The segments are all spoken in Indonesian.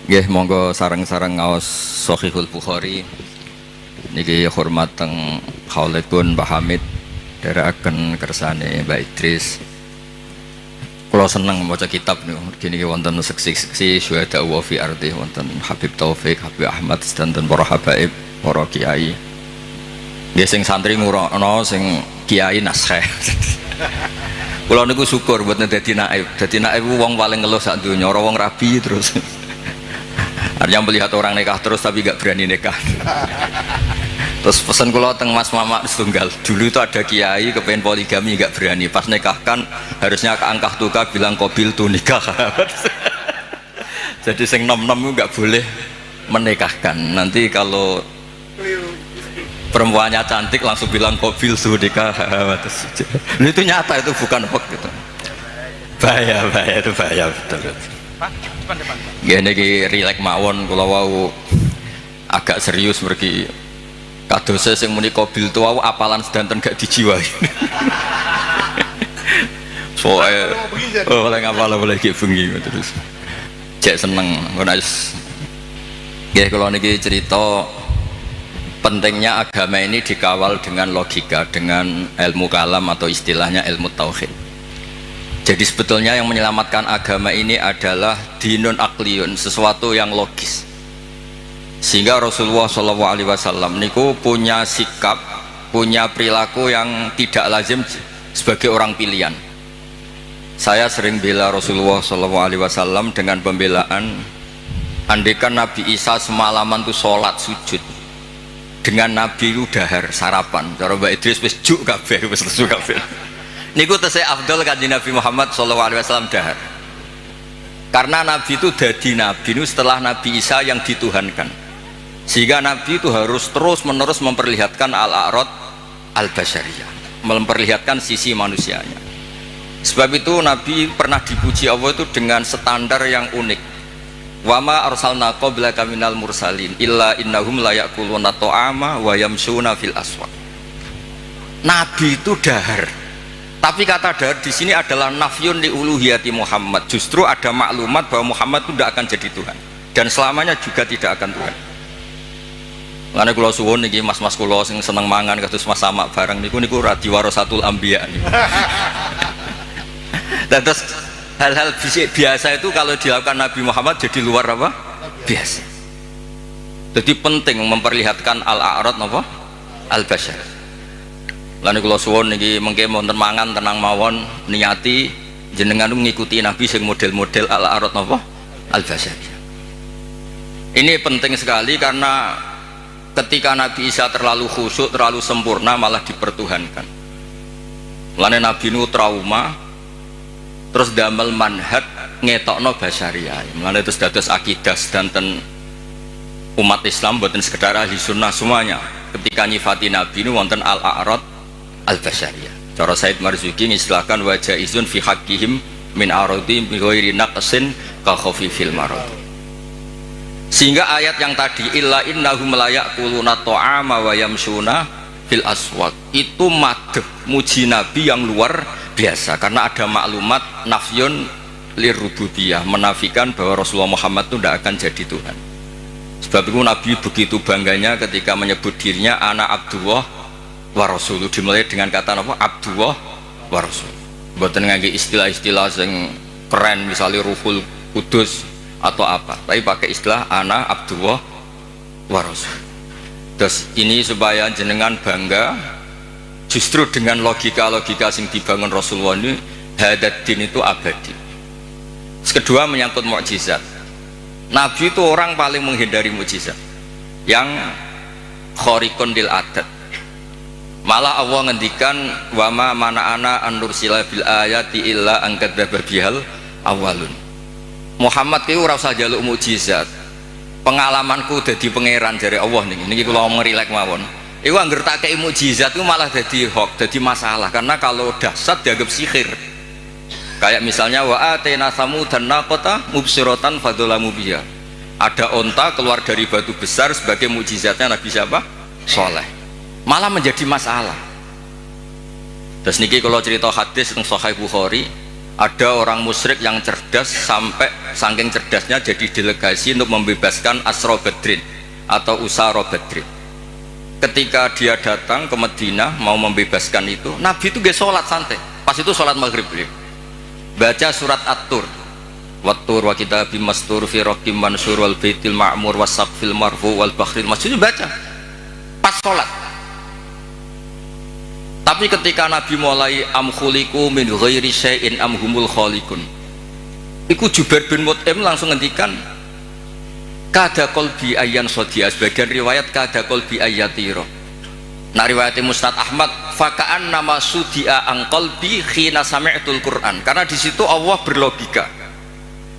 Nggih, monggo sareng-sareng ngaos Shahihul Bukhari. Niki hormat teng Khaulipun Mbah Hamid, dherekaken kersane Mbak Idris. Kula seneng maca kitab niku. Mergi niki wonten seksi-seksi syuhada wa fi ardi, wonten Habib Taufik, Habib Ahmad, sedanten para habaib, para kiai. Nggih sing santri ngurono, sing kiai naskah. Kula niku syukur mboten dadi naib. Dadi naib wong paling ngeluh sak donya, ora wong rabi terus. Artinya melihat orang nikah terus tapi gak berani nikah. Terus pesan kula teng Mas Mamak setunggal. Dulu itu ada kiai kepengen poligami gak berani. Pas nikahkan harusnya ke angkah tuka bilang qabil tu nikah. Jadi sing nom-nom itu gak boleh menikahkan. Nanti kalau perempuannya cantik langsung bilang qabil tu nikah. Itu nyata, itu bukan hoax gitu. Bahaya itu bahaya betul. Pak, depan. Ya niki rilek mawon kula wau agak serius mergi kadose sing muni qabil tu wau apalan sedanten gak dijiwai. Soale oleh ngapal boleh ki bengi terus. Cek seneng ngono wis. Nggih kula niki cerita pentingnya agama ini dikawal dengan logika, dengan ilmu kalam atau istilahnya ilmu tauhid. Jadi sebetulnya yang menyelamatkan agama ini adalah dinun akliyun, sesuatu yang logis. Sehingga Rasulullah SAW niku punya sikap, punya perilaku yang tidak lazim sebagai orang pilihan. Saya sering bela Rasulullah SAW dengan pembelaan, andaikan Nabi Isa semalaman itu sholat sujud, dengan Nabi itu dahar sarapan. Cara Mbak Idris wis juk kabeh, wis lesu kabeh. Niku tesih afdal kanjeng Nabi Muhammad SAW dahar. Karena Nabi itu dadi Nabi itu setelah Nabi Isa yang dituhankan. Sehingga Nabi itu harus terus menerus memperlihatkan al-a'rad al-basyariyah, memperlihatkan sisi manusianya. Sebab itu Nabi pernah dipuji Allah itu dengan standar yang unik. Wa ma arsalna qablaka minal mursalin illa innahum la ya'kuluna ta'ama wa yamshuna fil aswaq. Nabi itu dahar. Tapi kata dahar di sini adalah nafyun li uluhiyati Muhammad. Justru ada maklumat bahwa Muhammad itu tidak akan jadi Tuhan dan selamanya juga tidak akan Tuhan. Karena kula suwun niki mas-mas kula sing seneng mangan kados Mas Samak bareng niku radi warasatul anbiya niku. Dan terus hal-hal biasa itu kalau dilakukan Nabi Muhammad jadi luar apa? Biasa. Jadi penting memperlihatkan al-a'rad apa? Al-basyar. Lan kula suwun niki mengke wonten mangan tenang mawon niati jenengan ngikuti Nabi sing model-model al-a'rad napa al-basyariyah. Ini penting sekali karena ketika Nabi Isa terlalu khusyuk, terlalu sempurna malah dipertuhankan. Lane Nabi nu trauma terus damel manhaj ngetokno basyariyah. Mulane terus dados akidah sedanten umat Islam boten sekedar ahli sunnah semuanya. Ketika nyifati Nabi nu wonten al-a'rad al-basyariyah. Cara Said Marzuki ngistilahkan wajah izun fi haqqihim min aradi bi ghairi naqsin ka khafifil marad. Sehingga ayat yang tadi illa innahum la ya'kuluna ta'ama wa yamshuna fil aswaq itu madh muji Nabi yang luar biasa karena ada maklumat nafyun lirububiyah, menafikan bahwa Rasulullah Muhammad itu tidak akan jadi Tuhan. Sebab itu Nabi begitu bangganya ketika menyebut dirinya anak Abdullah wa Rasul, dimulai dengan kata apa? Abdullah wa Rasul. Mboten ngangge istilah-istilah yang keren misalnya Ruhul Kudus atau apa, tapi pakai istilah ana Abdullah wa Rasul. Terus ini supaya jenengan bangga justru dengan logika-logika yang dibangun Rasulullah ini, hadat din itu abadi. Kedua menyangkut mukjizat. Nabi itu orang paling menghindari mukjizat yang khariqun lil adat. Malah Allah ngendikan wa ma mana'ana an nursila bil ayati illa an kadzdzaba bihal awalun. Muhammad ki ora usah njaluk mukjizat. Pengalamanku dadi pangeran jare Allah niki kula ngerilek mawon. Iku angger tak kei mukjizat ku malah dadi hoax, dadi masalah karena kalau dahsyat dianggap sihir. Kayak misalnya wa atena samudan naqata mubsiratan fadzalamu biha. Ada onta keluar dari batu besar sebagai mukjizatnya Nabi siapa? Saleh. Malah menjadi masalah. Terus niki kalau cerita hadis tentang Sahih Bukhari, Ada orang musyrik yang cerdas sampai saking cerdasnya jadi delegasi untuk membebaskan Asra Badrin atau Usara Badrin. Ketika dia datang ke Madinah mau membebaskan itu, Nabi itu gak sholat santai. Pas itu sholat maghrib beliau baca surat At-Tur, Wat-Tur wa kitabim mastur fi raqim mansur wal baitil ma'mur wasaqfil marfu wal bakhril masjid, baca pas sholat. Tapi ketika Nabi mulai am khuliqu min ghairi syai'in am humul khaliqun, iku Jubair bin Mut'im langsung ngendikan kada qalbi ayyan sodia, sebagian riwayat kada qalbi ayyatiro. Nah riwayat Musnad Ahmad faka'an nama sudia ang qalbi khina sami'tul Quran, karena di situ Allah berlogika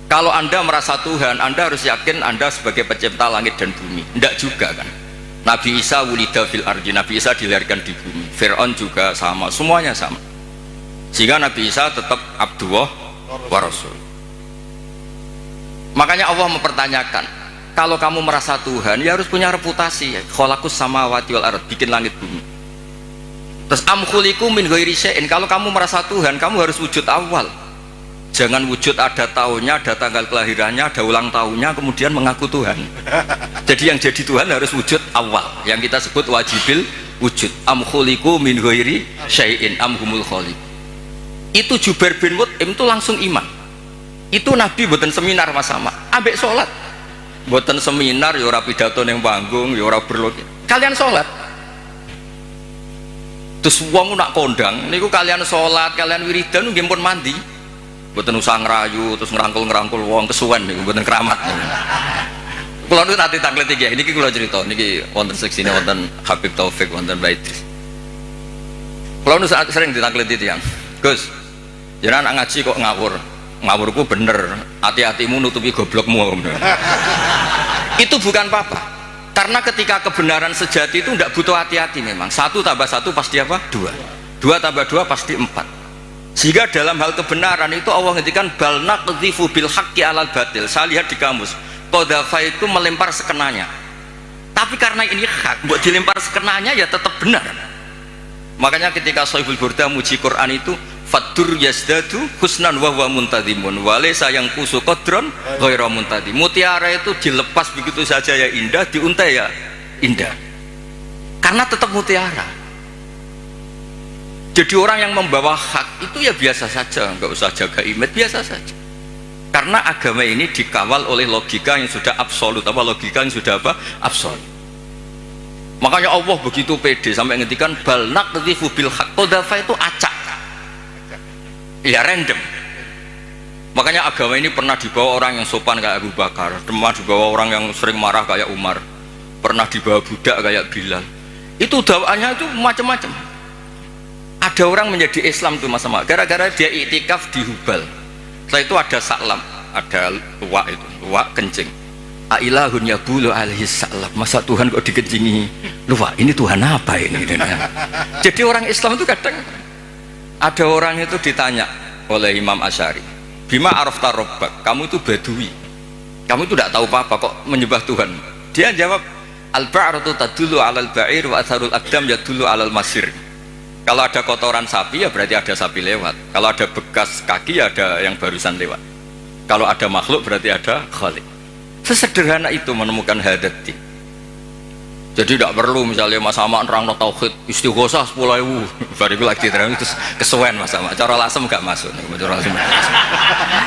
kalau anda merasa Tuhan, anda harus yakin anda sebagai pencipta langit dan bumi. Tidak juga kan. Nabi Isa wulida fil ardi, Nabi Isa dilahirkan di bumi. Fir'aun juga sama, semuanya sama. Sehingga Nabi Isa tetap Abdullah wa Rasul. Makanya Allah mempertanyakan, kalau kamu merasa Tuhan ya harus punya reputasi, khalaqus samawati wal ard, bikin langit bumi. Terus am khuliqu min ghairi syai'in, kalau kamu merasa Tuhan kamu harus wujud awal. Jangan wujud ada tahunnya, ada tanggal kelahirannya, ada ulang tahunnya kemudian mengaku Tuhan. Jadi yang jadi Tuhan harus wujud awal, yang kita sebut wajibil wujud. Am khuliqu min ghairi syai'in am humul khaliq. Itu Jubair bin Mut'im itu langsung iman. Itu Nabi mboten seminar Mas sama, ambek sholat. Mboten seminar ya ora pidato ning panggung, ya ora berlogik. Kalian sholat. Terus wong nak kondang niku kalian sholat, kalian wiridan nggih pun mandi. Mboten usah ngerayu terus ngerangkul-ngerangkul wong kesuwen niku mboten keramat. Kula niku nanti takleti nggih, niki kula cerita niki wonten seksine wonten Habib Taufik wonten Baidris. Kula niku sering ditakleti tiyang. Gus, jenengan ngaji kok ngawur. Ngawurku bener, hati-hatimu nutupi goblokmu. Itu bukan apa-apa, karena ketika kebenaran sejati itu tidak butuh hati-hati memang. 1 tambah 1 pasti apa? 2. 2 tambah 2 pasti 4. Sehingga dalam hal kebenaran itu Allah ngendikan bal naqdhifu bil haqqi alal batil. Saya lihat di kamus, qadhafa itu melempar sekenanya. Tapi karena ini hak, buat dilempar sekenanya ya tetap benar. Makanya ketika Shahihul Burda muji Quran itu fadur yazdadu husnan wa huwa muntadimun walaysa yang kusu qadron ghairu muntadim. Mutiara itu dilepas begitu saja ya indah, diuntai ya indah, karena tetap mutiara. Jadi orang yang membawa hak itu ya biasa saja, nggak usah jaga image, biasa saja, karena agama ini dikawal oleh logika yang sudah absolut. Apa logika yang sudah apa? Absolut. Makanya Allah begitu pede sampai ngendikan bal naqdhifu bil haqq. Qadhafa itu acak, ya random. Makanya agama ini pernah dibawa orang yang sopan kayak Abu Bakar, pernah dibawa orang yang sering marah kayak Umar, pernah dibawa budak kayak Bilal. Itu dakwahnya itu macam-macam. Ada orang menjadi Islam tuh Mas Sama gara-gara dia iktikaf di Hubal. Setelah itu ada saklam, ada luwak, itu luwak kencing. Ailahun yabulu alaihi salam, masa Tuhan kok dikencingi luwak, ini Tuhan apa ini? Jadi orang Islam itu kadang ada orang itu ditanya oleh Imam Asy'ari, bima arafta rabbak, kamu itu badui, kamu itu tidak tahu apa-apa kok menyembah Tuhan. Dia jawab, al-ba'ratu tadullu 'alal ba'ir wa atharul aqdam yadullu 'alal masir. Kalau ada kotoran sapi ya berarti ada sapi lewat, kalau ada bekas kaki ya ada yang barusan lewat, kalau ada makhluk berarti ada khalik. Sesederhana itu menemukan hadati. Jadi tidak perlu misalnya Mas Sama nerangno tauhid istighosah 10.000 bariku lagi terang terus kesuwen Mas Sama. Cara lasem gak masuk. Cara lasem.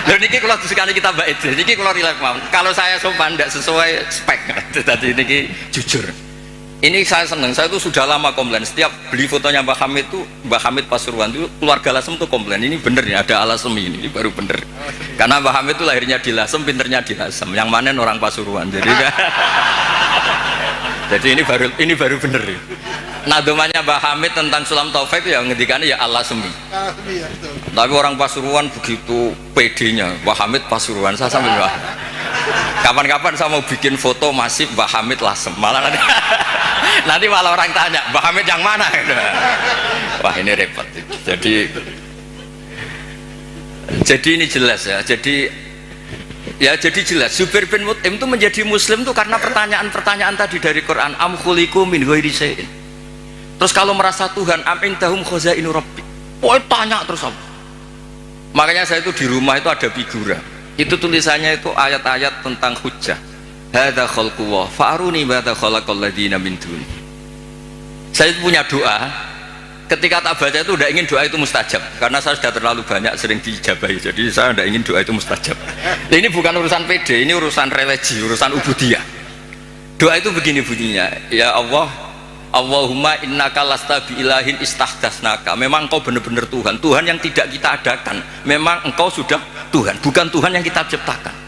Lho niki kula sekali kita bait. Niki kula rilek mawon. Kalau saya sopan tidak sesuai spek. Tadi niki jujur. Ini saya senang. Saya itu sudah lama komplain. Setiap beli fotonya Mbah Hamid itu, Mbah Hamid Pasuruan itu keluarga Lasem tuh komplain. Ini bener ya, ada Alasem ini baru bener. Karena Mbah Hamid itu lahirnya di Lasem, pinternya di Lasem. Yang mana orang Pasuruan. Jadi ini baru bener. Nadomanya Mbah Hamid tentang Sulam Taufik ya ngendikannya ya Alasem. Tapi orang Pasuruan begitu pedenya. Mbah Hamid Pasuruan. Saya sambil kapan-kapan saya mau bikin foto masif Mbah Hamid Lasem. Malah nanti malah orang tanya Mbah Hamid yang mana. Wah ini repot. Jadi ini jelas ya. Jadi jelas Jubair bin Mut'im itu menjadi muslim tuh karena pertanyaan-pertanyaan tadi dari Quran. Am khuliqu min ghairi syai'in. Terus kalau merasa Tuhan am indahum khazainu rabbi. Oh tanya terus apa? Makanya saya itu di rumah itu ada figura. Itu tulisannya itu ayat-ayat tentang hujjah. Hadza khalqullah fa'aruni madza khalaqal ladzina min duni. Saya punya doa, ketika tak baca itu udah ingin doa itu mustajab, karena saya sudah terlalu banyak sering diijabahi, jadi saya udah ingin doa itu mustajab. Nah, ini bukan urusan PD, ini urusan religi, urusan ubudiyah. Doa itu begini bunyinya, ya Allah, Allahumma innaka lasta bi ilahin istahdatsnaka. Memang engkau benar-benar Tuhan, Tuhan yang tidak kita adakan. Memang engkau sudah Tuhan, bukan Tuhan yang kita ciptakan.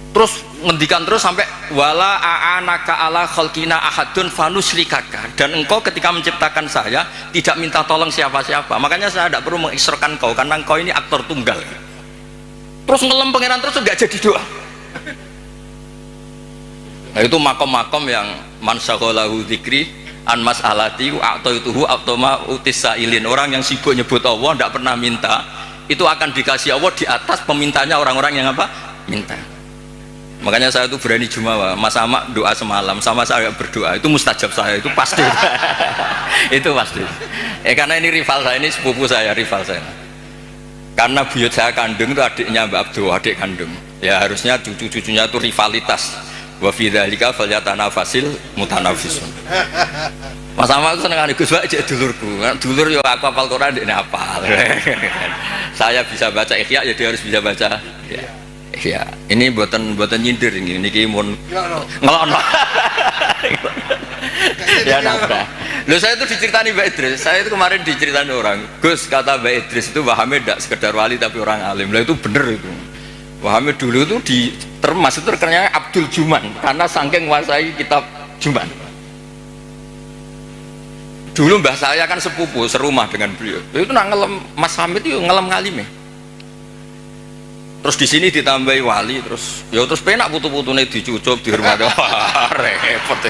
Terus ngendikan terus sampai wala a'anaka ala khalqina ahadun fanusrikaka, dan engkau ketika menciptakan saya tidak minta tolong siapa-siapa, makanya saya tidak perlu mengisrokan kau karena engkau ini aktor tunggal. Terus ngelem pangeran terus enggak jadi doa. Nah, itu makom-makom yang man syaghalahu dzikri an mas'alati a'taituhu atoma utisailin. Orang yang sibuk nyebut Allah tidak pernah minta, itu akan dikasih Allah di atas pemintanya orang-orang yang apa? Minta. Makanya saya itu berani jumawa, Mas Amak doa semalam sama saya berdoa, itu mustajab saya, itu pasti. Itu pasti. Karena ini rival saya, ini sepupu saya, rival saya. Karena buyut saya kandung itu adiknya Mbak Abdul, adik kandung. Ya harusnya cucu-cucunya itu rivalitas. Wa fi dzalika falyatanafasil mutanafisun. Mas Amak itu seneng Gus Pak cek dulurku. Dulur yo aku hafal Quran ndekne hafal. Saya bisa baca Ikhya ya dia harus bisa baca. Ya, ini buatan nyindir ini mun ngelono. Ya nabrak. Loh saya itu diceritani Mbak Idris. Saya itu kemarin diceritani orang. Gus kata Mbak Idris itu Wahamid tidak sekedar wali tapi orang alim. Lah itu bener itu. Wahamid dulu itu di termas itu terkenalnya Abdul Juman karena saking menguasai kitab Juman. Dulu mbah saya kan sepupu serumah dengan beliau. Itu nak ngelem Mas Hamid itu ngelem ngalime. Terus di sini ditambahi wali, terus penak putu-putune dicucuk dihormati. Repot.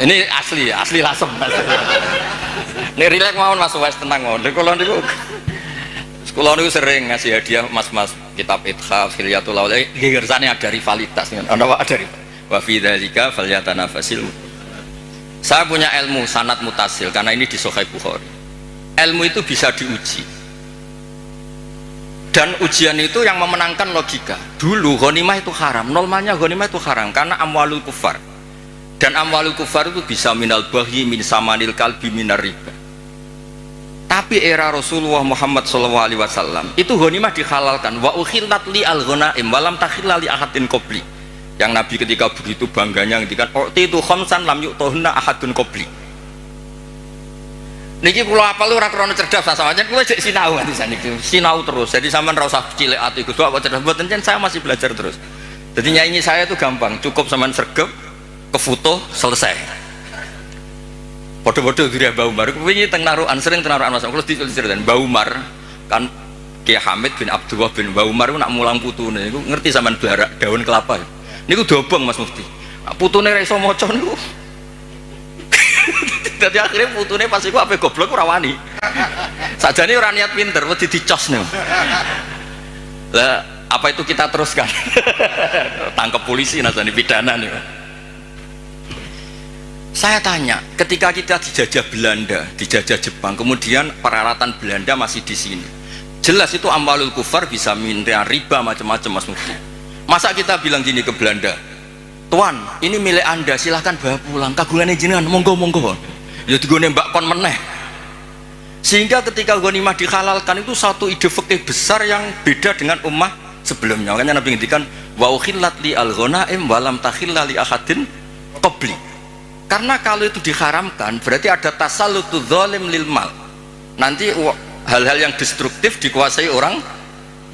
Ini asli lasem. Nek rileks mawon Mas Wes tenang mawon. Kula niku sering ngasih hadiah mas-mas kitab Ithaf, Hilyatul Auliya. Nggih kersane ada rivalitas. Ana wae ada. Wa fi dzalika falyatanafasil. Saya punya ilmu sanad mutasil karena ini di Sahih Bukhari. Ilmu itu bisa diuji. Dan ujian itu yang memenangkan logika. Dulu ghanimah itu haram, normalnya ghanimah itu haram karena amwalul kufar. Dan amwalul kufar itu bisa minal baghi min samanil kalbi minar riba. Tapi era Rasulullah Muhammad SAW itu ghanimah dihalalkan. Wa ukhillat li al-ghanaim wa lam takhilla li ahadin qabli. Yang Nabi ketika begitu bangganya ngendikan itu khamsan lam yu'tahunna ahadun qabli. Niki kula apal ora krana cerdas sampeyan kowe jek sinau nganti saniki. Sinau terus. Jadi sampean ora usah cilik ati Gus kok cerdas mboten saya masih belajar terus. Jadi nyanyi saya itu gampang, cukup sampean sregep ke foto selesai. Padha-padha diri Mbah Umar kuwi teng narukan sering teng narukan Mas. Kulo diceritain Mbah Umar kan Kiai Hamid bin Abdullah bin Mbah Umar ku nak mulang putune niku ngerti sampean barak daun kelapa. Niku dobong Mas Mufti. Putune ra iso maca niku. Jadi akhirnya putune pas iku ape goblok ora wani. Sajane ora niat pinter, wedi dicos nih. Lah, apa itu kita teruskan? Tangkap polisi nasani pidana nih. Saya tanya, ketika kita dijajah Belanda, dijajah Jepang, kemudian peralatan Belanda masih di sini. Jelas itu amwalul kufar bisa minta riba macam-macam Mas Mufti. Masa kita bilang gini ke Belanda, Tuan, ini milik Anda, silahkan bawa pulang. Kagungannya jenengan, monggo. Ya digone mbak kon meneh. Sehingga ketika ghanimah dihalalkan itu satu ide fikih besar yang beda dengan ummah sebelumnya. Makanya Nabi ngendikan wa ukhillat li al-ghanaim wa lam takhilla li ahadin qabli. Karena kalau itu diharamkan berarti ada tasallutu dzalim lil mal. Nanti hal-hal yang destruktif dikuasai orang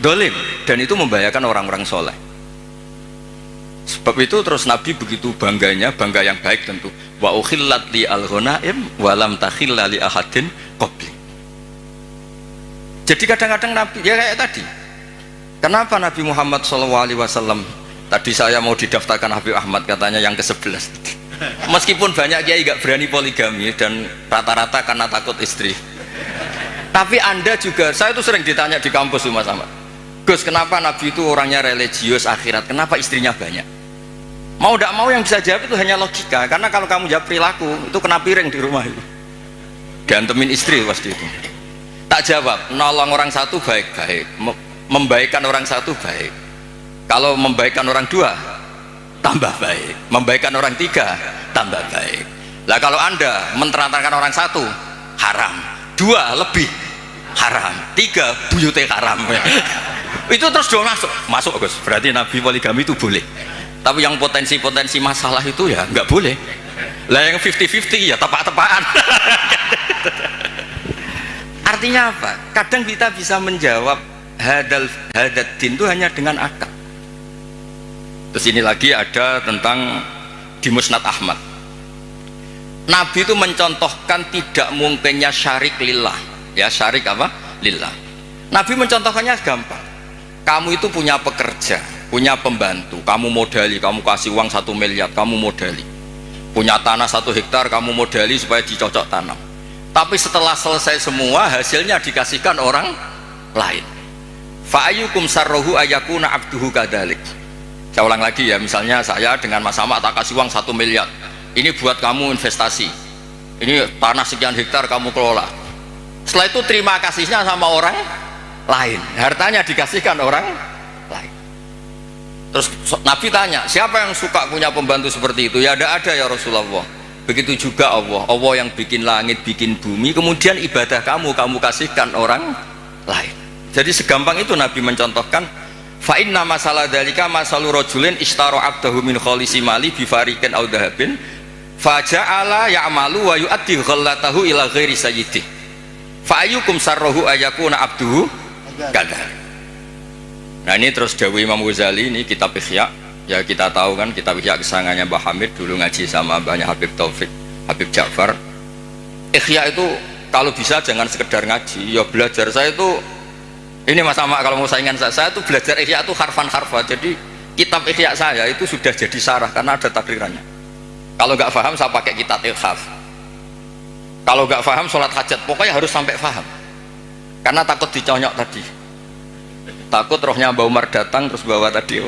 dolim dan itu membahayakan orang-orang soleh. Sebab itu terus Nabi begitu bangganya, bangga yang baik tentu. Wa ukhillat li al-ghanaim wa lam takhilla li ahadin qabli. Jadi kadang-kadang Nabi ya kayak tadi. Kenapa Nabi Muhammad SAW tadi saya mau didaftarkan Habib Ahmad katanya yang ke-11. Meskipun banyak kiai gak berani poligami dan rata-rata karena takut istri. Tapi Anda juga, saya itu sering ditanya di kampus Mas Ahmad. Gus, kenapa Nabi itu orangnya religius akhirat? Kenapa istrinya banyak? Mau tidak mau yang bisa jawab itu hanya logika. Karena kalau kamu jawab perilaku, itu kena piring di rumah itu. Diantemin istri pasti itu. Tak jawab, nolong orang satu baik-baik, membaikkan orang satu baik. Kalau membaikkan orang dua, tambah baik. Membaikkan orang tiga, tambah baik. Lah kalau Anda menterantarkan orang satu, haram. Dua lebih haram. Tiga buyute haram. Itu terus dong masuk Gus. Berarti Nabi poligami itu boleh. Tapi yang potensi-potensi masalah itu ya nggak boleh. Lah yang 50-50 ya tepak-tepakan. Artinya apa? Kadang kita bisa menjawab hadad din itu hanya dengan akal. Terus ini lagi ada tentang di Musnad Ahmad. Nabi itu mencontohkan tidak mungkinnya syarik lillah. Ya, syarik apa? Lillah. Nabi mencontohkannya gampang. Kamu itu punya pekerja, punya pembantu, kamu modali, kamu kasih uang 1 miliar, kamu modali. Punya tanah 1 hektar, kamu modali supaya dicocok tanam. Tapi setelah selesai semua, hasilnya dikasihkan orang lain. Fa'ayyukum sarrohu ayakuna abduhu kadalik. Saya ulang lagi ya, misalnya saya dengan Mas Ahmad tak kasih uang 1 miliar. Ini buat kamu investasi. Ini tanah sekian hektar kamu kelola. Setelah itu terima kasihnya sama orang lain. Hartanya dikasihkan orang lain. Terus Nabi tanya, siapa yang suka punya pembantu seperti itu? Ya ada ya Rasulullah. Begitu juga Allah yang bikin langit, bikin bumi, kemudian ibadah kamu kasihkan orang lain. Jadi segampang itu Nabi mencontohkan, fa inna masalah dalika masalu rajulin ishtara abdahu min khalisi mali bi fariqin aw dhahabin fa ja'ala ya'malu wa yu'addi ghallatahu ila ghairi sayyidih fa ayyukum sarruhu ayakuna abduhu kadza. Nah ini terus dawuh Imam Ghazali, ini kitab Ihya. Ya kita tahu kan kitab Ihya kesangannya Mbah Hamid, dulu ngaji sama banyak Habib Taufik, Habib Ja'far. Ihya itu kalau bisa jangan sekedar ngaji, ya belajar. Saya itu ini Mas Ahmad kalau mau saingan saya itu belajar Ihya itu harfan-harfa. Jadi kitab Ihya saya itu sudah jadi sarah karena ada takrirannya. Kalau nggak paham saya pakai kitab Ilhaf. Kalau nggak paham sholat hajat, pokoknya harus sampai paham. Karena takut diconyok tadi. Takut rohnya Mbak Umar datang terus bawa tadi.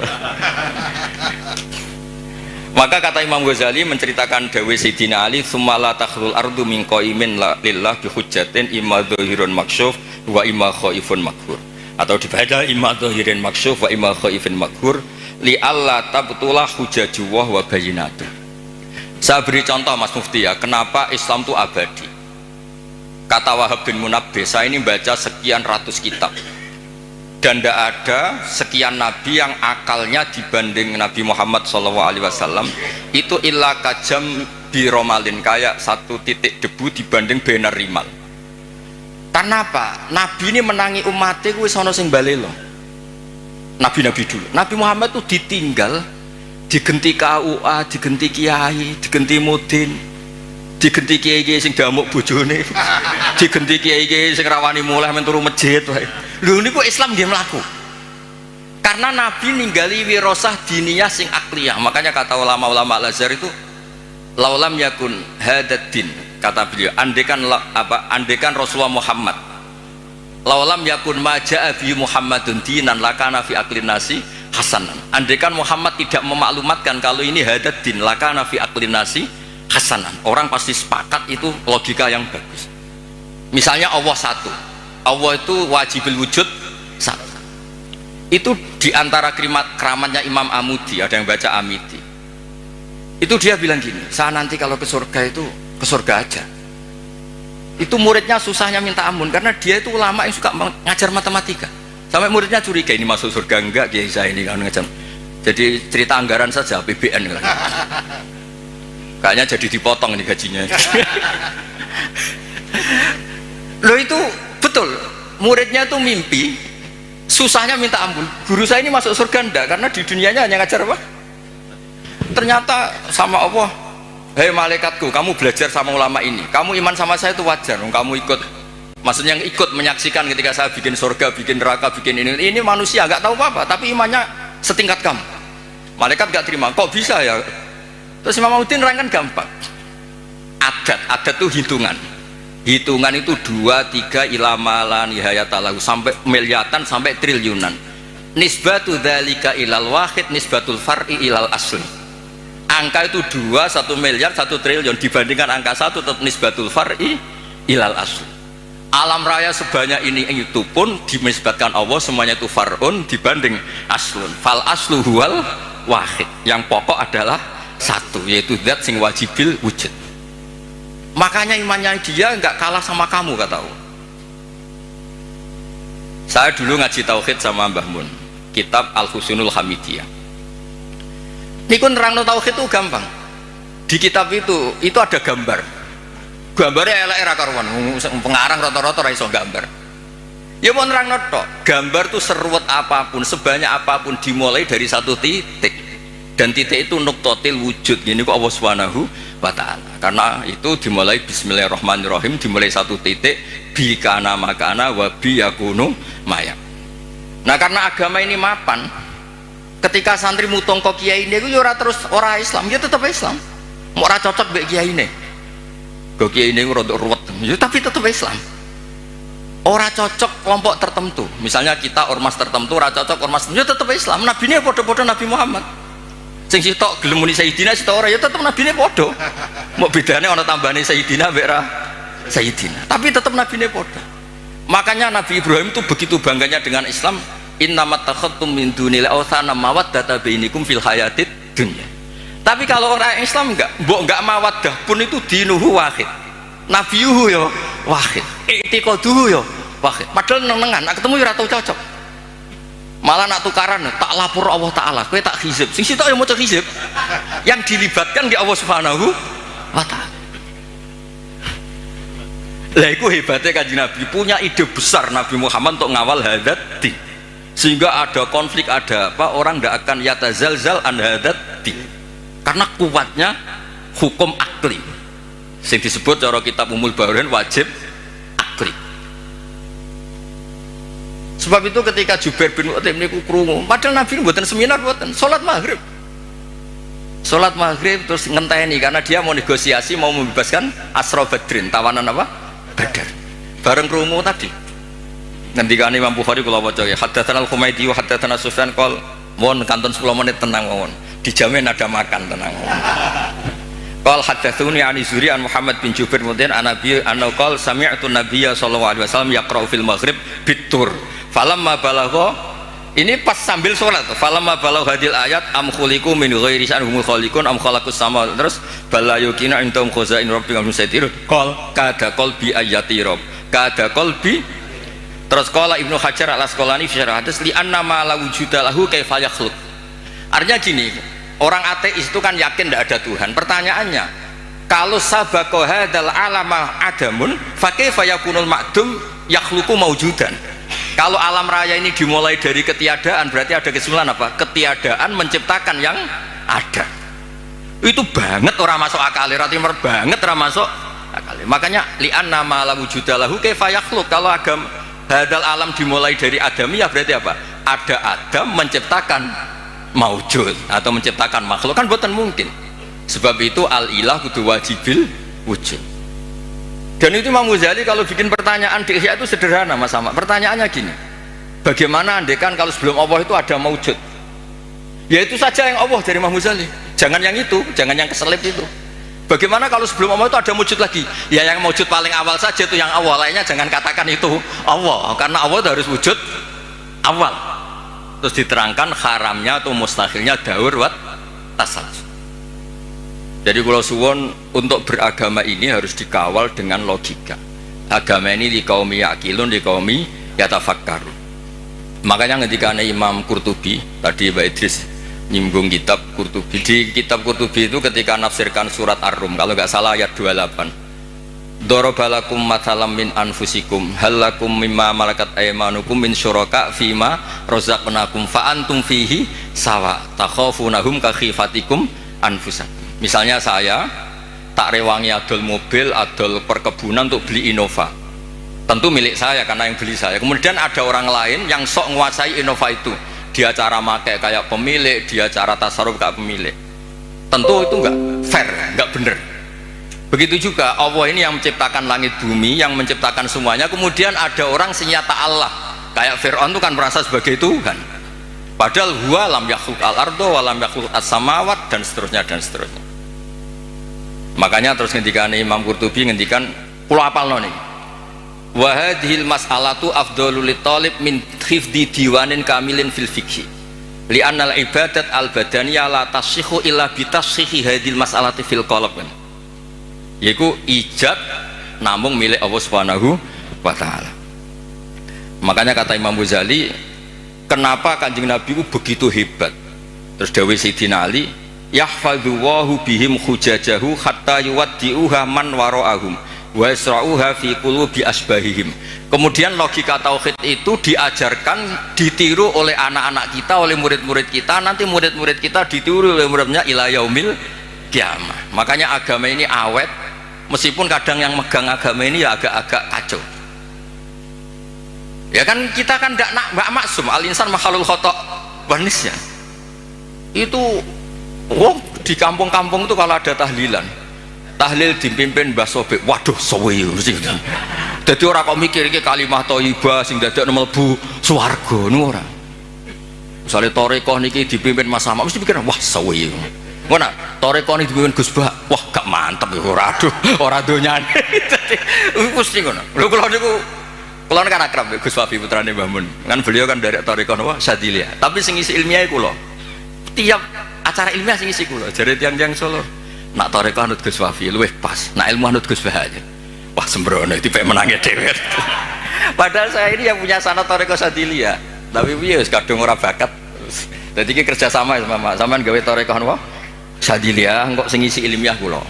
Maka kata Imam Ghazali menceritakan dawe Sayyidina Ali, "Tsumma la takhlul ardu min qaimin lillah bi hujjatin imma dhahirun maksyuf wa imma khaifun makhur." Atau dibaca imma dhahirin maksyuf wa imma khaifun makhur li alla tabtulah hujjatuh wa bayyinatu. Saya beri contoh Mas Mufti ya, kenapa Islam itu abadi. Kata Wahab bin Munabbih, saya ini baca sekian ratus kitab. Dan tidak ada sekian nabi yang akalnya dibanding Nabi Muhammad SAW itu illa kajam biromalin, kayak 1 titik debu dibanding benar rimal. Karena apa? Nabi ini menangi umatnya kuwi sono sing balelo. Nabi-nabi dulu. Nabi Muhammad itu ditinggal, digenti KUA, digenti kiai, digenti mudin, digenti kiai sing damuk bojone, digenti kiai sing rawani mulai menturu masjid. Lho niku Islam nggih mlaku. Karena Nabi ninggali wirasah diniyah sing akliyah. Makanya kata ulama-ulama Al-Azhar itu laulam yakun hadaddin, kata beliau, andekan Rasulullah Muhammad laulam yakun maja'a bi Muhammadun dinan lakana fi aklin nasi hasanan. Andekan Muhammad tidak memaklumatkan kalau ini hadaddin lakana fi aklin nasi hasanan, orang pasti sepakat itu logika yang bagus. Misalnya Allah satu, Allah itu wajibul wujud satu. Itu diantara keramatnya Imam Amudi, ada yang baca Amidi. Itu dia bilang gini, saya nanti kalau ke surga itu ke surga aja. Itu muridnya susahnya minta ampun karena dia itu ulama yang suka ngajar matematika. Sampai muridnya curiga, ini masuk surga enggak kiai saya ini kan ngajar. Jadi cerita anggaran saja APBN kan. Kayaknya jadi dipotong nih gajinya. Loh itu betul, muridnya tuh mimpi susahnya minta ampun, guru saya ini masuk surga enggak karena di dunianya hanya ngajar apa? Ternyata sama Allah, hei malaikatku, kamu belajar sama ulama ini, kamu iman sama saya itu wajar, kamu ikut, maksudnya yang ikut menyaksikan ketika saya bikin surga, bikin neraka, bikin ini manusia nggak tahu apa-apa tapi imannya setingkat kamu. Malaikat nggak terima, kok bisa ya? Terus Imam Udin nerangkan gampang, adat itu hitungan itu 2, 3 ilamalan nihayatalahu sampai miliatan sampai triliunan. Nisbatu dzalika ilal wahid nisbatul far'i ilal asli. Angka itu 2, 1 miliar, 1 triliun dibandingkan angka 1 tetap nisbatul far'i ilal asli. Alam raya sebanyak ini itu pun dinisbatkan Allah semuanya itu far'un dibanding aslun. Fal aslu huwal wahid. Yang pokok adalah satu, yaitu zat sing wajibil wujud. Makanya imannya dia nggak kalah sama kamu, kata Allah. Saya dulu ngaji tauhid sama Mbah Mun, kitab Al-Husunul Hamidiyah. Ini kun nerangno tauhid itu gampang. Di kitab itu ada gambar. Gambarnya elek ra karuan, pengarang rata-rata ra iso gambar. Ya mau nerangno tok, gambar tuh seruwet apapun, sebanyak apapun dimulai dari satu titik. Dan titik itu nuqtatil wujud. Gini kok Allah Subhanahu wa taala. Karena itu dimulai bismillahirrahmanirrahim, dimulai satu titik bi kana makana wa bi yakunu maya. Nah, karena agama ini mapan, ketika santri mutong kok kiai ini ora terus ora Islam, ya tetap Islam. Mau ora cocok mbek kiai ini. Kok kiai ini rodok ruwet, ya tapi tetap Islam. Ora cocok kelompok tertentu. Misalnya kita ormas tertentu ora cocok ormas tertentu, ya tetap Islam. Nabi ini padha-padha Nabi Muhammad. Sing sitok gelem muni Sayyidina, sitok ora ya tetap Nabi ini padha. Mau bedane ana tambahane Sayyidina mbek ra Sayyidina. Tapi tetap Nabi ini padha. Makanya Nabi Ibrahim itu begitu bangganya dengan Islam. Innamat takhadtum min dunil awthana mawaddata bainikum fil hayatid dunya. Tapi kalau orang Islam enggak mawaddah pun itu dinuhu wahid, nabiyuhu ya wahid, i'tiqaduhu ya wahid. Padahal nenengan, nak ketemu ya ora tau cocok. Malah nak tukaran, tak lapor Allah Taala, kowe tak hizib. Sing sitok ya maca hizib. Yang dilibatkan di Allah Subhanahu wa taala. Lah iku hebatnya Kanjeng Nabi, punya ide besar Nabi Muhammad untuk ngawal hadat din. Sehingga ada konflik, ada apa, orang tidak akan yatazalzal an hadat din. Karena kuatnya hukum akli yang disebut cara kitab Umul Bawain wajib akli. Sebab itu ketika Jubair bin Mut'im ini krungu, padahal Nabi buatan seminar, buatan sholat maghrib terus ngenteni karena dia mau negosiasi, mau membebaskan Asra Badrin, tawanan apa? Badar. Bareng krungu tadi ngendikane Imam Bukhari kula waca ya, haddatsana Al-Humaydi wa haddatsana Sufyan qol, mohon kantun 10 menit tenang mohon. Dijamin ada makan, tenang. Qal haddatsuni an Zuri an Muhammad bin Jubair mudin an Nabi anna qala sami'tu Nabiyya sallallahu alaihi wasallam yaqra'u fil maghrib bitur. Falamma balagha, ini pas sambil sholat. Falamma balagha hadil ayat am khuliqu min ghairi sya'humul khaliqun am khalaqus sama, terus bala yukina indahum khazain rabbika musaitir. Qal kada qalbi ayati rabb. Kada qalbi. Terus qala Ibnu Hajar al-Asqalani fi syarh hadis li anna ma la wujuda lahu kaifa yakhluq. Artinya gini, orang ateis itu kan yakin tidak ada Tuhan. Pertanyaannya, kalau sabaqo hadzal alama adamun fa kaifa yakunul ma'dum yakhluqu maujudan. Kalau alam raya ini dimulai dari ketiadaan, berarti ada kesimpulan apa? Ketiadaan menciptakan yang ada. Itu banget orang masuk akal, timur banget orang masuk akal. Makanya li'anna ma la wujuda lahu kaifa yakhluq. Kalau agam hadzal alam dimulai dari adamiyah, berarti apa? Ada Adam menciptakan maujud atau menciptakan makhluk, kan bukan mungkin. Sebab itu al-ilah kudu wajibil wujud. Dan itu Imam Ghazali kalau bikin pertanyaan di Ihya itu sederhana Mas Ahmad. Pertanyaannya gini, bagaimana andekan kalau sebelum Allah itu ada maujud? Ya itu saja yang Allah dari Imam Ghazali, jangan yang itu, jangan yang keselip itu. Bagaimana kalau sebelum Allah itu ada wujud lagi? Ya yang wujud paling awal saja itu yang awal, lainnya jangan katakan itu Allah, karena Allah itu harus wujud awal. Terus diterangkan haramnya atau mustahilnya daur wat tasawuf. Jadi kalau suwon untuk beragama ini harus dikawal dengan logika. Agama ini di kaum yakilun, di kaum yatafakkarun. Makanya ketika Imam Qurtubi tadi Mbak Idris nyinggung kitab Qurtubi, di kitab Qurtubi itu ketika nafsirkan surat Ar-Rum, kalau nggak salah ayat 28, darabalakum mathalam min anfusikum halakum mimma malakat aymanukum min syuraka fima razaqnakum fa antum fihi sawa takhafunahum ka khifatikum anfusakum. Misalnya saya tak rewangi adol mobil, adol perkebunan untuk beli Innova, tentu milik saya karena yang beli saya. Kemudian ada orang lain yang sok menguasai Innova itu, dia cara pakai kayak pemilik, dia cara tasarruf kayak pemilik, tentu itu enggak fair, enggak benar. Begitu juga Allah ini yang menciptakan langit bumi, yang menciptakan semuanya. Kemudian ada orang senyata Allah, kayak Fir'aun itu kan merasa sebagai Tuhan, padahal huwa lam yakhluq al-ardo wa lam yakhluq as-samawat, dan seterusnya dan seterusnya. Makanya terus ngendikan Imam Qurtubi, ngendikan pulau apal nih, wa hadhil mas'alatu afdhalul talib min hifdzi diwanin kamilin fil fiqhi li annal ibadat al badaniyah la tasihhu illa bi tasihhi hadhil mas'alati fil qalb, yaiku ijab namung milik Allah Subhanahu wa taala. Makanya kata Imam Ghazali, kenapa Kanjeng Nabi itu begitu hebat? Terus dawuh Sayyidina Ali, yahfadzu wahu bihim hujajahu hatta yuwaddi'uha man wara'ahum wa yasra'uha fi qulubi asbahihim. Kemudian logika tauhid itu diajarkan, ditiru oleh anak-anak kita, oleh murid-murid kita, nanti murid-murid kita ditiru oleh muridnya ila yaumil kiamah. Makanya agama ini awet, meskipun kadang yang megang agama ini ya agak-agak kacau. Ya kan kita kan tidak maksum, al-insan makhluk khata' wanisya. Itu di kampung-kampung itu kalau ada tahlilan, tahlil dipimpin Mbah Sobek, waduh suwe sing. Dadi ora kok mikir iki kalimah thayyibah sing dadekno mlebu swarga ngono ora. Misale tarekah niki dipimpin Mas Sama mesti pikir wah suwe. Ngono, tarekah niki dipimpin Gus Bah, wah gak mantep ya ora, aduh ora donyane. Dadi mesti ngono. Lho kula niku kan akrab Gus Wafi putrane Mbah Mun. Kan beliau kan dari tarekah napa Sadiliyah. Tapi sing isi ilmiah kula. Tiap acara ilmiah sing isi kula jare tiang-tiang Solo. Nak tarekah anut Gus Wafi luwih pas, nak ilmu anut Gus Bah aja. Wah sembrono tipe menangi dhewe. Padahal saya ini yang punya sanad tarekah Sadiliyah. Tapi piye wis kadung ora bakat. Dadi iki kerja sama sama sampean gawe tarekah napa? Sadiliyah engko sing isi ilmiah kula.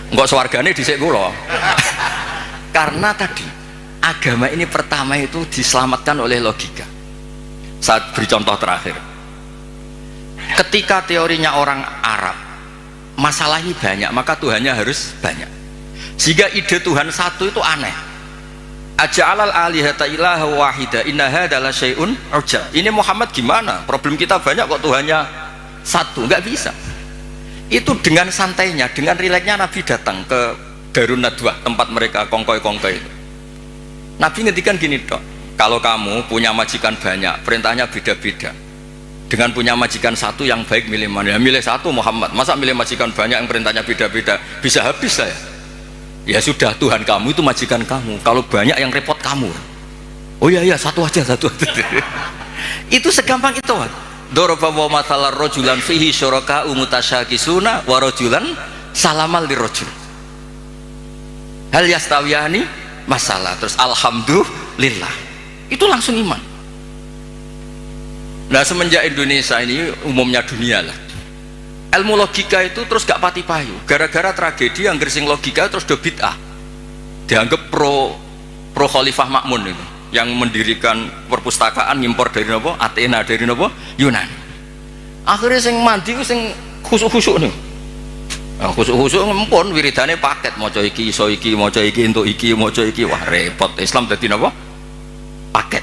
Engko swargane dhisik kula. Karena tadi agama ini pertama itu diselamatkan oleh logika. Saat beri contoh terakhir, ketika teorinya orang Arab masalahnya banyak, maka Tuhannya harus banyak, sehingga ide Tuhan satu itu aneh. Aja'alal alihata ilaha wahida inna hadza la syai'un ujab. Ini Muhammad gimana? Problem kita banyak kok Tuhannya satu, nggak bisa. Itu dengan santainya, dengan rileksnya Nabi datang ke Darun Nadwah, tempat mereka kongkoi-kongkoi itu. Nabi ngendikan gini dok, kalau kamu punya majikan banyak, perintahnya beda-beda. Dengan punya majikan satu yang baik milih mana? Ya milih satu Muhammad. Masa milih majikan banyak yang perintahnya beda-beda? Bisa habis saya. Ya sudah, Tuhan kamu itu majikan kamu. Kalau banyak yang repot kamu. Oh iya satu aja. Itu segampang itu. Daraba wa mathalar rajulan fihi syuraka'u mutasyakisuna wa rajulan salamal lirajul. Hal yastawiyani? Masalah terus alhamdulillah itu langsung iman. Nah semenjak Indonesia ini umumnya dunia lah, ilmu logika itu terus gak pati payu gara-gara tragedi yang gersing logika terus do bid'ah, dianggap pro Khalifah Makmun itu yang mendirikan perpustakaan ngimpor dari nopo Athena, dari nopo Yunani. Akhirnya sing mandi sing khusuk-khusuk nih. Nah, khusuk-khusuk ngempun wiridane paket maca iki iso iki maca iki entuk iki maca iki, wah repot. Islam dadi napa? Paket.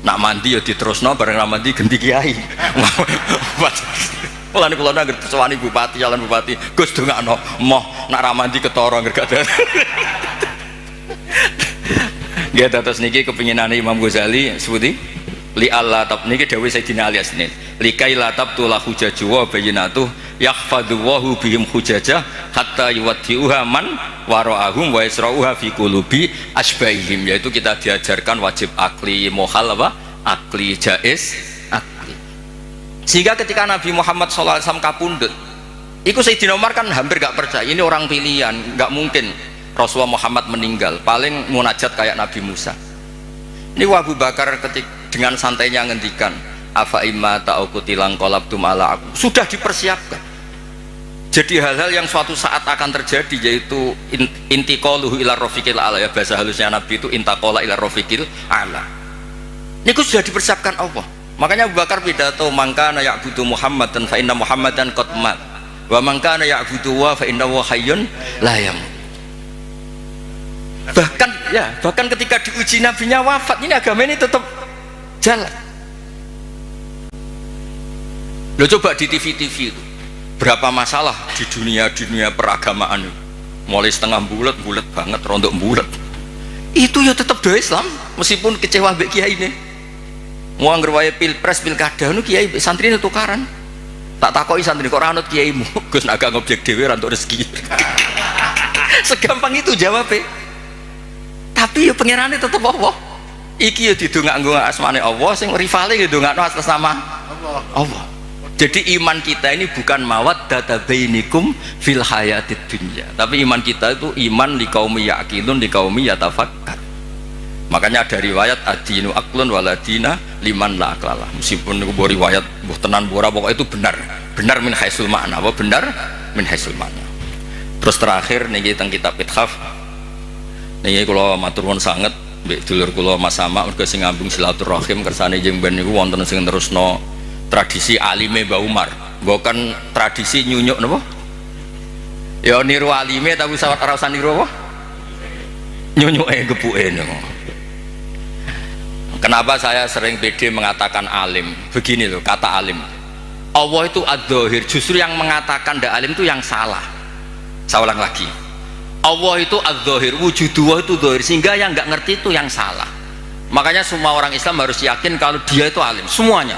Nak mandi ya diterusno bareng mandi ganti kiai. Mulane kula nang sewani bupati, calon bupati, Gus dongakno moh nak ra mandi ketara ngergat. Nggih terus niki kepinginane Imam Ghazali sebuti li Allah tab niki dawuh Sayyidina Ali Asnin likai la tabtu la hujaju wa bayyinatuh yahfadhu wahu bihim hujajah hatta yuwaddi'uha man wara'ahum wa yasra'uha fi qulubi asbahihim. Yaitu kita diajarkan wajib akli mohal apa? Akli jaiz akli. Sehingga ketika Nabi Muhammad SAW kapundhut itu Sayyidina Umar kan hampir gak percaya ini orang pilihan, gak mungkin Rasulullah Muhammad meninggal, paling munajat kayak Nabi Musa. Ini Abu Bakar dengan santainya ngendikan afa imma ta'ukutilang qalabtum ala aku, sudah dipersiapkan. Jadi hal-hal yang suatu saat akan terjadi yaitu intiqaluhu ila rafiqil ala, ya bahasa halusnya Nabi itu intaqala ila rafiqil ala. Ini sudah dipersiapkan Allah. Makanya Abu Bakar pidato mangkana ya'budu Muhammadan fa inna Muhammadan qad mat wa mangkana ya'budu wa fa innahu hayyun la yamut. Bahkan ketika diuji nabinya wafat, ini agama ini tetap jalan. Lo coba di TV-TV itu berapa masalah di dunia peragamaan itu, mulai setengah bulat banget, rontok bulat itu ya tetap do Islam meskipun kecewa mbek kiai ini. Mau ngerwae pilpres pilkada nu kiai santri itu tukaran, tak takoki santri kok ora anut kiaimu. Gus nak gak ngobjek dhewe ra entuk rezeki. Segampang itu jawabnya. Tapi ya pangerane tetep Allah. Iki ya didongakno asmane Allah, sing rivale ya dongakno atas nama Allah. Jadi iman kita ini bukan mawaddata bainikum fil hayatid dunya, tapi iman kita itu iman li qaumi yaqilun li qaumi yatafakkar. Makanya ada riwayat adinu aqlun waladina liman la aqlala. Meskipun itu riwayat mbuh tenan ora, pokoknya itu benar min haisul makna. Apa benar min haisul makna. Terus terakhir niki teng kitab Ithaf niki kula matur nuwun sanget mbek dulur kula Mas Sama mergo sing ngambung silaturahim kersane jeung ben niku wonten sing terusno tradisi alime Mbah Umar, bukan tradisi nyunyuk napa? Ya niru alime tapi ora usah niru apa? Nyunyuke gepuke niku. Kenapa saya sering pede mengatakan alim? Begini loh kata alim. Allah itu ad-dhahir, justru yang mengatakan ndak alim itu yang salah. Saya ulang lagi. Allah itu ad-dhahir, wujudullah itu dhahir, sehingga yang nggak ngerti itu yang salah. Makanya semua orang Islam harus yakin kalau dia itu alim, semuanya.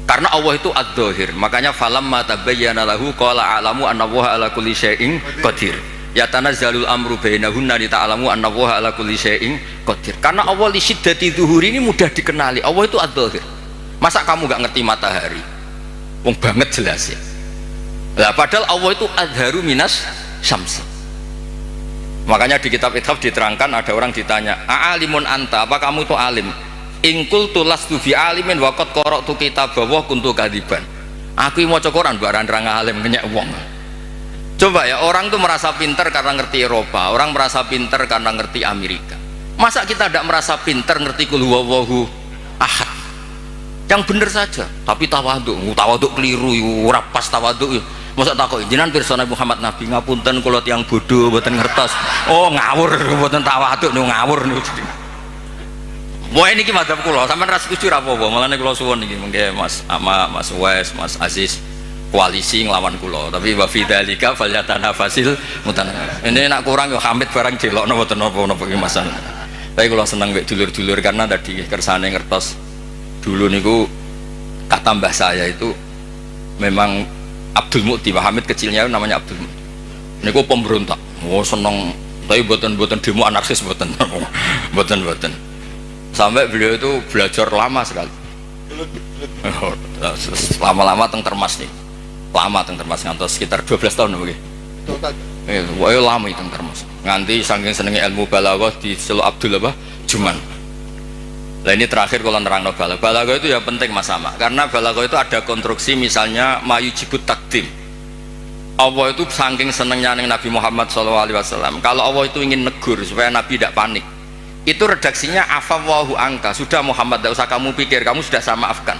Karena Allah itu ad-dhahir, makanya falamma tabayyana lahu qala a'lamu annallaha ala kulli syai'in qadir. Ya tanazzalul amru bainahunna li ta'lamu annallaha ala kulli syai'in qadir. Karena Allah li syiddati dzuhuri ini mudah dikenali. Allah itu ad-dhahir. Masa kamu gak ngerti matahari? Wong banget jelas ya. Lah padahal Allah itu adharu minas syamsi. Makanya di kitab Ithaf diterangkan, ada orang ditanya, "A'alimun anta? Apa kamu itu alim?" Ingkul tulas tu fi alimin waqad qara'tu kitabah kuntu kadiban. Aku maca Quran barang nerang alim kenyek wong. Coba ya, orang tuh merasa pinter karena ngerti Eropa, orang merasa pinter karena ngerti Amerika. Masa kita tidak merasa pinter ngerti kul huwallahu ahad? Yang bener saja, tapi tawaduk keliru, ora pas tawaduk. Masa takok jenengan pirsa Muhammad Nabi ngapunten kula tiyang bodoh mboten ngertos. Oh, ngawur mboten tawaduk niku ngawur niku. Wah ini madzhab kula, sampean ra setuju ra apa-apa. Mulane kula suwun iki mengke Mas Ama, Mas Wes, Mas Aziz koalisi nglawan kula. Tapi wa fi dzalika falyatanafasil mutanafis. Ini nak kurang yo Hamid barang jelokno mboten napa-napa iki Mas. Tapi kula seneng mek dulur-dulur karena tadi kersane ngertos. Dulu niku kata mbah saya itu memang Abdul Mukti, Pak Hamid kecilnya namanya Abdul Mukti. Niku pemberontak. Oh seneng, tapi boten demo anarkis boten. boten. Sampai beliau itu belajar lama sekali. Lama-lama teng Termas nih. Lama teng Termas ngantos sekitar 12 tahun nggih. Wah, lama teng Termas. Nganti saking senenge ilmu balaghah diceluk Abdul apa? Juman. Nah ini terakhir kalau nerangno balaghah itu ya penting Mas Sama, karena balaghah itu ada konstruksi misalnya mayujibut takdim. Allah itu saking senengnya Nabi Muhammad SAW, kalau Allah itu ingin negur supaya Nabi tidak panik, itu redaksinya afawwahu angka, sudah Muhammad tidak usah kamu pikir, kamu sudah saya maafkan.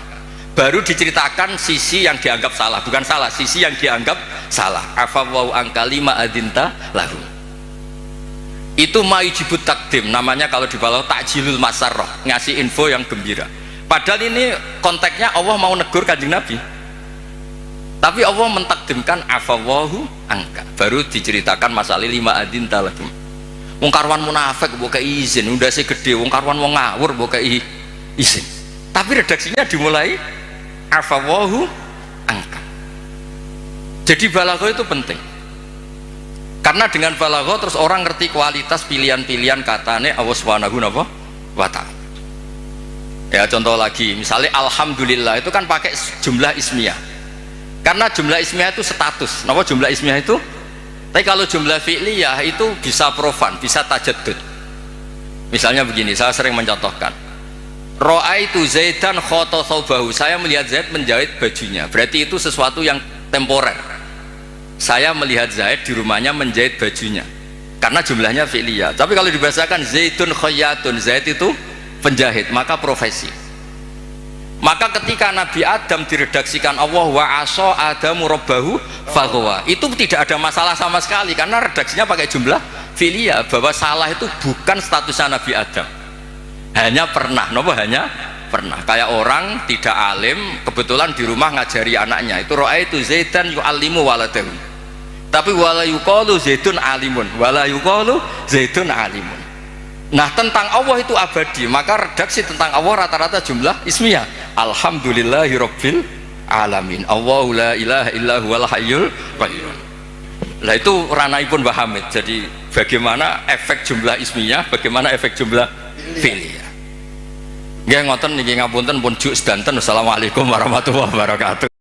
Baru diceritakan sisi yang dianggap salah, bukan salah, sisi yang dianggap salah. Afawwahu angka lima adinta lahu. Itu mayujibut takdim, namanya kalau di balaghah takjilul masarrah, ngasih info yang gembira. Padahal ini konteksnya Allah mau negur Kanjeng Nabi, tapi Allah mentakdimkan afawwahu angka, baru diceritakan masalah lima adin talagum. Wong karwan munafik mbok kei izin, udah sih gede, wong karwan wong ngawur mbok kei izin. Tapi redaksinya dimulai afawwahu angka. Jadi balaghah itu penting. Karena dengan balaghah terus orang ngerti kualitas pilihan-pilihan katane Allah Subhanahu wa ta'ala. Ya contoh lagi, misalnya alhamdulillah itu kan pakai jumlah ismiyah. Karena jumlah ismiyah itu status. Napa jumlah ismiyah itu? Tapi kalau jumlah fi'liyah itu bisa profan, bisa tajaddud. Misalnya begini, saya sering mencontohkan. Ra'aitu Zaidan khata thawbahu. Saya melihat Zaid menjahit bajunya. Berarti itu sesuatu yang temporer. Saya melihat Zaid di rumahnya menjahit bajunya karena jumlahnya fi'liyah. Tapi kalau dibahasakan Zaidun khayyatun, Zaid itu penjahit, maka profesi. Maka ketika Nabi Adam diredaksikan Allah wa asa adamu rabbahu faghwa, itu tidak ada masalah sama sekali karena redaksinya pakai jumlah fi'liyah, bahwa salah itu bukan statusnya Nabi Adam, hanya pernah, hanya pernah. Kayak orang tidak alim kebetulan di rumah ngajari anaknya, itu ra'aitu Zaidan yu'allimu waladahu, tapi wala yuqalu Zaidun alimun, wala yuqalu Zaidun alimun. Nah tentang Allah itu abadi, maka redaksi tentang Allah rata-rata jumlah ismiyah. Alhamdulillahi rabbil alamin, Allahu la ilaha illa huwal hayyul qayyum. Lah itu ranahipun Mbah Hamid. Jadi bagaimana efek jumlah ismiyah, bagaimana efek jumlah fi'liyah. Nggih ngoten niki ngapunten pun juk sedanten. Assalamualaikum warahmatullahi wabarakatuh.